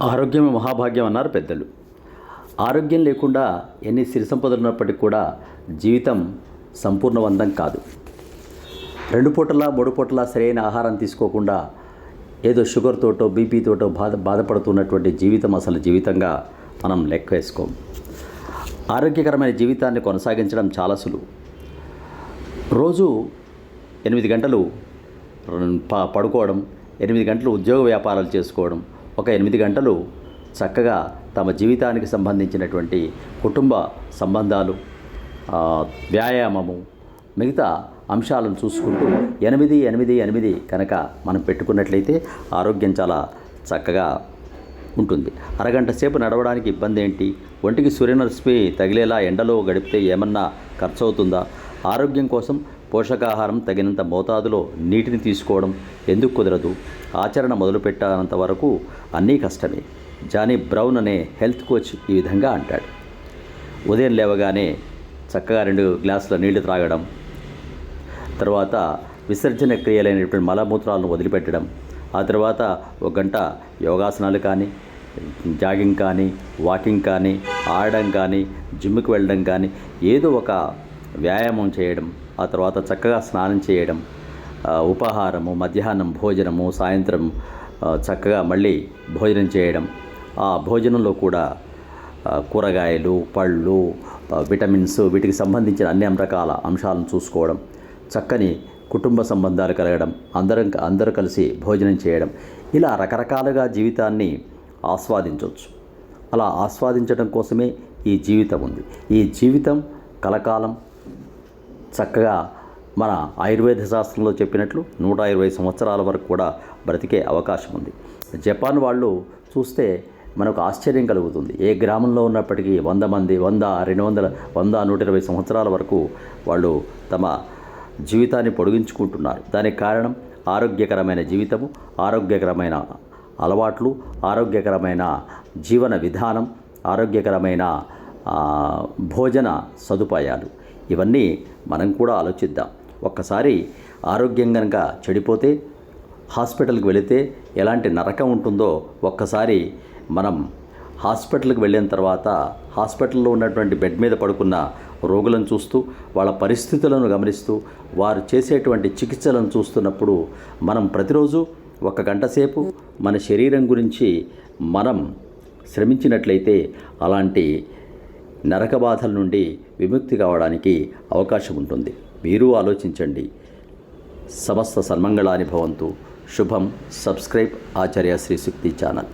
ఆరోగ్యమే మహాభాగ్యం అన్నారు పెద్దలు. ఆరోగ్యం లేకుండా ఎన్ని సిరి సంపదలు ఉన్నప్పటికీ కూడా జీవితం సంపూర్ణవంతం కాదు. 2 పూటలా 3 పూటలా సరైన ఆహారం తీసుకోకుండా ఏదో షుగర్ తోటో బీపీ తోటో బాధపడుతున్నటువంటి జీవితం అసలు జీవితంగా మనం లెక్క వేసుకోం. ఆరోగ్యకరమైన జీవితాన్ని కొనసాగించడం చాలా సులువు. రోజు 8 గంటలు పడుకోవడం, 8 గంటలు ఉద్యోగ వ్యాపారాలు చేసుకోవడం, ఒక 8 గంటలు చక్కగా తమ జీవితానికి సంబంధించినటువంటి కుటుంబ సంబంధాలు, వ్యాయామము, మిగతా అంశాలను చూసుకుంటూ 8 కనుక మనం పెట్టుకున్నట్లయితే ఆరోగ్యం చాలా చక్కగా ఉంటుంది. అరగంట సేపు నడవడానికి ఇబ్బంది ఏంటి? ఒంటికి సూర్యరశ్మి తగిలేలా ఎండలో గడిపితే ఏమన్నా ఖర్చు అవుతుందా? ఆరోగ్యం కోసం పోషకాహారం తగినంత మోతాదులో నీటిని తీసుకోవడం ఎందుకు కుదరదు? ఆచరణ మొదలుపెట్టినంత వరకు అన్నీ కష్టమే. జానీ బ్రౌన్ అనే హెల్త్ కోచ్ ఈ విధంగా అంటాడు. ఉదయం లేవగానే చక్కగా 2 గ్లాసుల నీళ్లు త్రాగడం, తర్వాత విసర్జన క్రియలైనటువంటి మలమూత్రాలను వదిలిపెట్టడం, ఆ తర్వాత 1 గంట యోగాసనాలు కానీ, జాగింగ్ కానీ, వాకింగ్ కానీ, ఆడడం కానీ, జిమ్కి వెళ్ళడం కానీ, ఏదో ఒక వ్యాయామం చేయడం, ఆ తర్వాత చక్కగా స్నానం చేయడం, ఉపాహారము, మధ్యాహ్నం భోజనము, సాయంత్రం చక్కగా మళ్ళీ భోజనం చేయడం, ఆ భోజనంలో కూడా కూరగాయలు, పళ్ళు, విటమిన్స్, వీటికి సంబంధించిన అన్ని రకాల అంశాలను చూసుకోవడం, చక్కని కుటుంబ సంబంధాలు కలగడం, అందరూ కలిసి భోజనం చేయడం, ఇలా రకరకాలుగా జీవితాన్ని ఆస్వాదించవచ్చు. అలా ఆస్వాదించడం కోసమే ఈ జీవితం ఉంది. ఈ జీవితం కలకాలం చక్కగా మన ఆయుర్వేద శాస్త్రంలో చెప్పినట్లు 120 సంవత్సరాల వరకు కూడా బ్రతికే అవకాశం ఉంది. జపాన్ వాళ్ళు చూస్తే మనకు ఆశ్చర్యం కలుగుతుంది. ఏ గ్రామంలో ఉన్నప్పటికీ 100 మంది 120 సంవత్సరాల వరకు వాళ్ళు తమ జీవితాన్ని పొడిగించుకుంటున్నారు. దానికి కారణం ఆరోగ్యకరమైన జీవితము, ఆరోగ్యకరమైన అలవాట్లు, ఆరోగ్యకరమైన జీవన విధానం, ఆరోగ్యకరమైన భోజన సదుపాయాలు. ఇవన్నీ మనం కూడా ఆలోచిద్దాం. ఒక్కసారి ఆరోగ్యం కనుక చెడిపోతే హాస్పిటల్కి వెళితే ఎలాంటి నరకం ఉంటుందో ఒక్కసారి మనం హాస్పిటల్కి వెళ్ళిన తర్వాత హాస్పిటల్లో ఉన్నటువంటి బెడ్ మీద పడుకున్న రోగులను చూస్తూ, వాళ్ళ పరిస్థితులను గమనిస్తూ, వారు చేసేటువంటి చికిత్సలను చూస్తున్నప్పుడు మనం ప్రతిరోజు 1 గంట సేపు మన శరీరం గురించి మనం శ్రమించినట్లయితే అలాంటి నరక బాధల నుండి విముక్తి కావడానికి అవకాశం ఉంటుంది. మీరు ఆలోచించండి. సమస్త సన్మంగళాని భవంతు. శుభం. సబ్స్క్రైబ్ ఆచార్య శ్రీ శక్తి ఛానల్.